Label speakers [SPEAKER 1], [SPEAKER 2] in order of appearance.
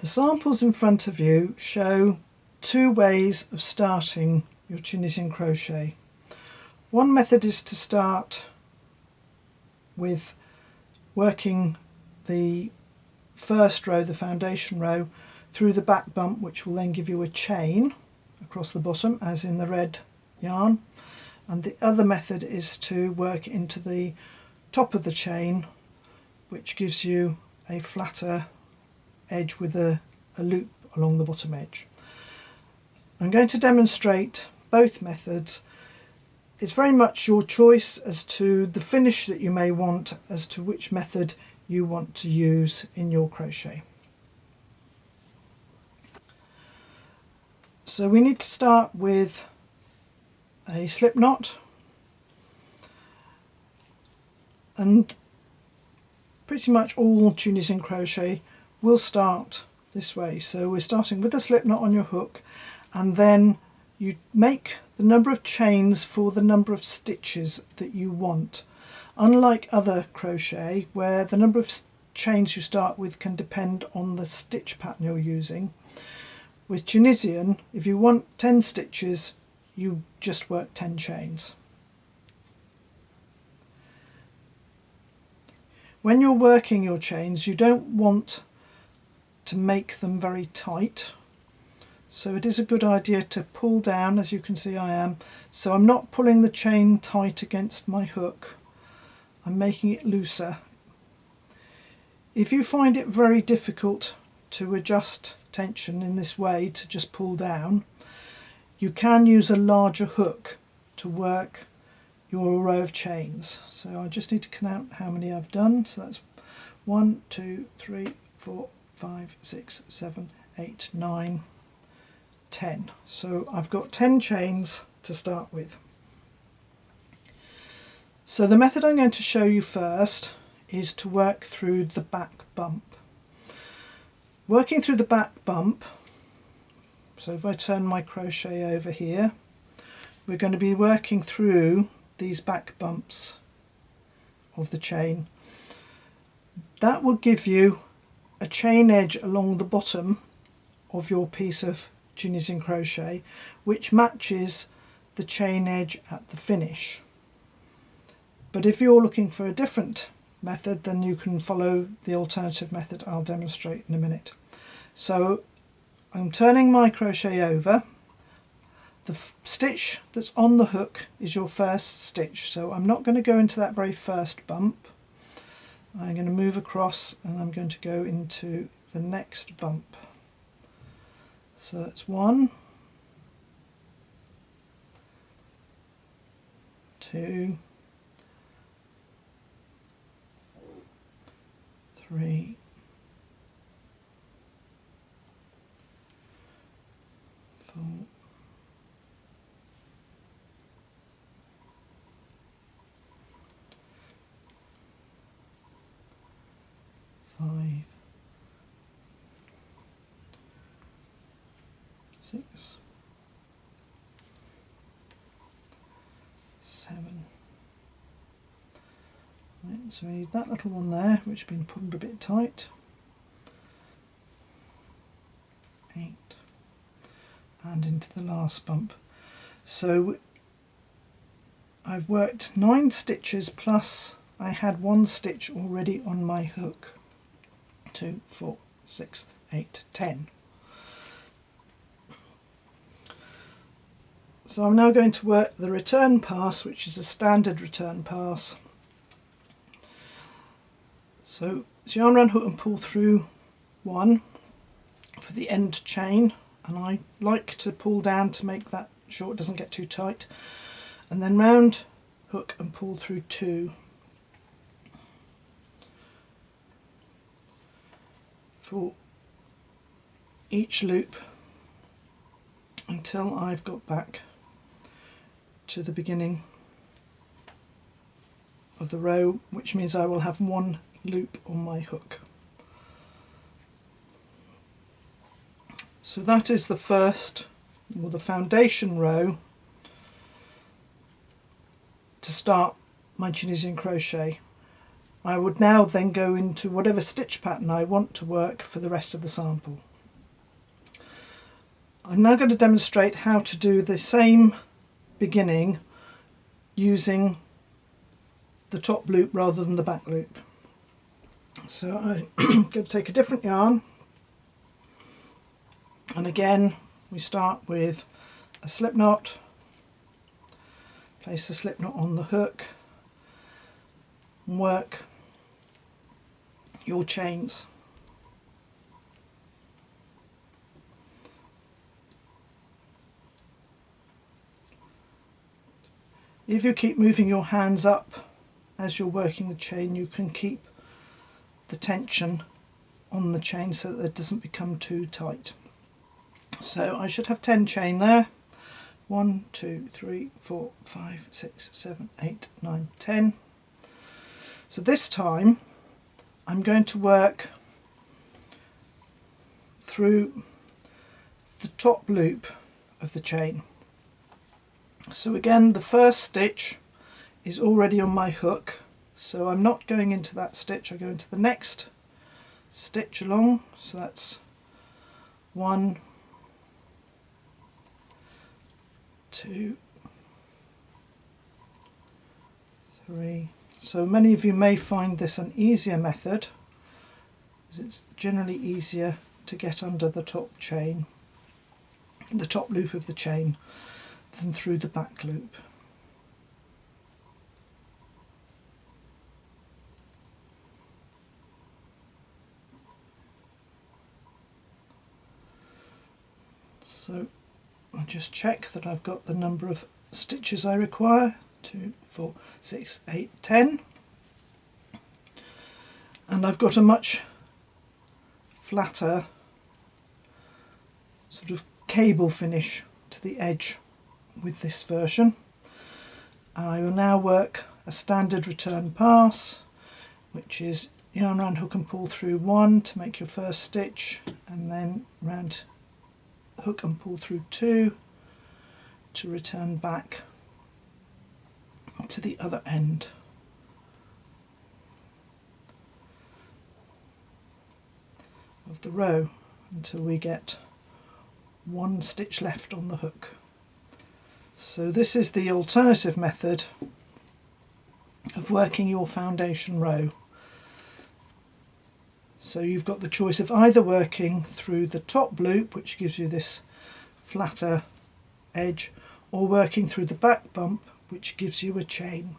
[SPEAKER 1] The samples in front of you show two ways of starting your Tunisian crochet. One method is to start with working the first row, the foundation row, through the back bump, which will then give you a chain across the bottom as in the red yarn, and the other method is to work into the top of the chain, which gives you a flatter edge with a loop along the bottom edge. I'm going to demonstrate both methods. It's very much your choice as to the finish that you may want, as to which method you want to use in your crochet. So we need to start with a slip knot, and pretty much all Tunisian crochet will start this way. So we're starting with a slip knot on your hook, and then you make the number of chains for the number of stitches that you want. Unlike other crochet where the number of chains you start with can depend on the stitch pattern you're using, with Tunisian, if you want 10 stitches, you just work 10 chains. When you're working your chains, you don't want to make them very tight, so it is a good idea to pull down, as you can see I am. So I'm not pulling the chain tight against my hook, I'm making it looser. If you find it very difficult to adjust tension in this way, to just pull down, you can use a larger hook to work your row of chains. So I just need to count how many I've done. So that's 1, 2, 3, 4, 5, 6, 7, 8, 9, 10. So I've got 10 chains to start with. So the method I'm going to show you first is to work through the back bump. Working through the back bump, so if I turn my crochet over here, we're going to be working through these back bumps of the chain. That will give you a chain edge along the bottom of your piece of Tunisian crochet, which matches the chain edge at the finish. But if you're looking for a different method, then you can follow the alternative method I'll demonstrate in a minute. So I'm turning my crochet over. The stitch that's on the hook is your first stitch, so I'm not going to go into that very first bump. I'm going to move across and I'm going to go into the next bump. So it's 1, 2, 3, 4, 5, 6, 7. Right, so we need that little one there, which has been pulled a bit tight. 8, and into the last bump. So I've worked 9 stitches, plus I had 1 stitch already on my hook. 2, 4, 6, 8, 10. So I'm now going to work the return pass, which is a standard return pass. So it's yarn around hook and pull through 1 for the end chain, and I like to pull down to make that sure it doesn't get too tight, and then round hook and pull through 2 for each loop until I've got back to the beginning of the row, which means I will have 1 loop on my hook. So that is the first, or the foundation row, to start my Tunisian crochet. I would now then go into whatever stitch pattern I want to work for the rest of the sample. I'm now going to demonstrate how to do the same beginning using the top loop rather than the back loop. So I'm going to take a different yarn, and again we start with a slip knot, place the slip knot on the hook and work your chains. If you keep moving your hands up as you're working the chain, you can keep the tension on the chain so that it doesn't become too tight. So I should have 10 chain there. 1, 2, 3, 4, 5, 6, 7, 8, 9, 10. So this time I'm going to work through the top loop of the chain. So again, the first stitch is already on my hook, so I'm not going into that stitch. I go into the next stitch along, so that's 1, 2, 3. So many of you may find this an easier method, as it's generally easier to get under the top chain, the top loop of the chain, than through the back loop. So I'll just check that I've got the number of stitches I require. 2, 4, 6, 8, 10. And I've got a much flatter sort of cable finish to the edge with this version. I will now work a standard return pass, which is yarn around hook and pull through 1 to make your first stitch, and then round hook and pull through 2 to return back to the other end. Of the row until we get 1 stitch left on the hook. So this is the alternative method of working your foundation row. So you've got the choice of either working through the top loop, which gives you this flatter edge, or working through the back bump, which gives you a chain.